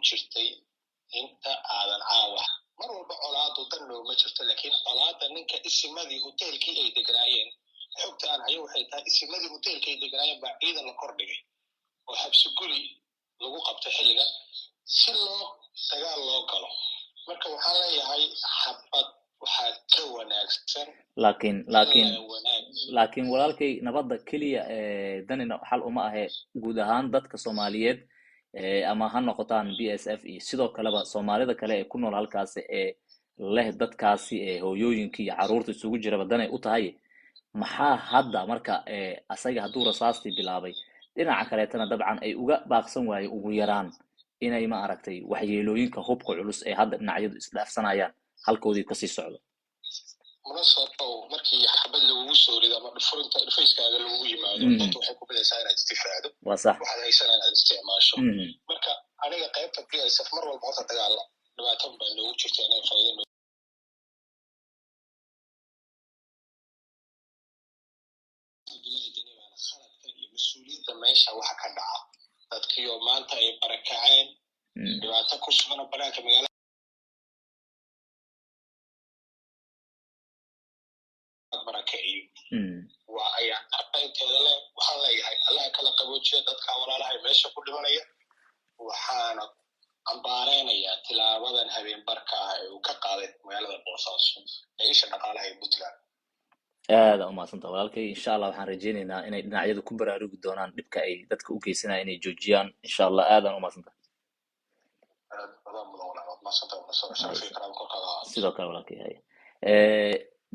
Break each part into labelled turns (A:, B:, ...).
A: jirtay inta aadan caawa mar walba colaadu dan looma jirto laakiin colaada ninka isimadii hoteelkii ay deganaayeen xogta aan hayo waxay tahay isimadii hoteelkii ay deganaayeen baa ciidan la kordhigay oo xabsi guri lagu qabtay xilligan si loo dagaal loo galo marka waxaan leeyahay xabad waxaa ka wanaagsan
B: laakiin walaalkay nabadda keliya danina xal uma ahe guud ahaan dadka Soomaaliyeed ama ha noqotaan BSF iyo sidoo kaleba Soomaalida kale ee ku nool halkaas ee leh dadkaasi hooyooyinka iyo caruurta isugu jiraba danay u tahay maxaa hadda marka asaga hadduu rasaastii bilaabay dhinaca kaleetana dabcan ay uga baaqsan waayo ugu yaraan inay ma aragtay waxyeelooyinka hubka culus ee hadda dhinacyadu isdhaafsanayaan halkoodii kasii socdo
A: munasabto markii xabad lagu soo rido ama dhufurinta dhufayskaaga lagu yimaado dadku waxay ku bilaysaa inaad istifaado waxaad haysan inaad isticmaasho marka aniga qaybta PSF mar walba horta dagaal dhibaato baa loogu jirta inay faa'iido mas'uuliyadda meesha waxa ka dhaca dadkii oo maanta ay barakaceen dhibaato ku sugan banaanka magaalada barakeeyo waa ay arrinteeda leh waxaan leeyahay allah kala qaboojiyo dadka walaalahay meesha ku dhimanaya waxaana ambaareynaya tilaabadan habeen barka ah ee uu ka qaaday magaalada Boosaaso ee isha dhaqaalaha ee Puntland
B: aad u maasanta walaalkay insha Allah waxaan rajeynaynaa inay dhinacyadu ku baraarugi doonaan dhibka ay dadka u geysanayaan inay joojiyaan insha Allah aad u maasanta sidoo kale walaalkay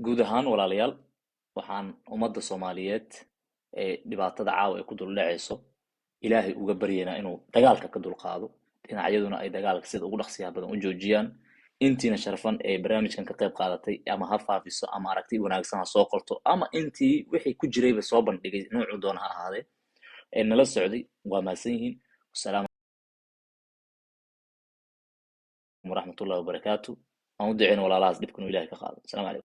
B: guud ahaan walaalayaal waxaan ummadda Soomaaliyeed ee dhibaatada caawa ay ku dul dhacayso ilaahay uga baryeena inuu dagaalka ka dul qaado dhinacyaduna ay dagaalka sida ugu dhaqsiyaha badan u joojiyaan intiina sharafan ee barnaamijkan ka qayb qaadatay ama ha faafiso ama aragti wanaagsan ha soo qorto ama intii wixii ku jirayba soo bandhigay noocu doon ha ahaadee ee nala socday waa maasan yihiin wassalaamu ورحمة الله وبركاته. أنا ودي عين ولا لاز دبكن وإلهي كخالد. السلام عليكم.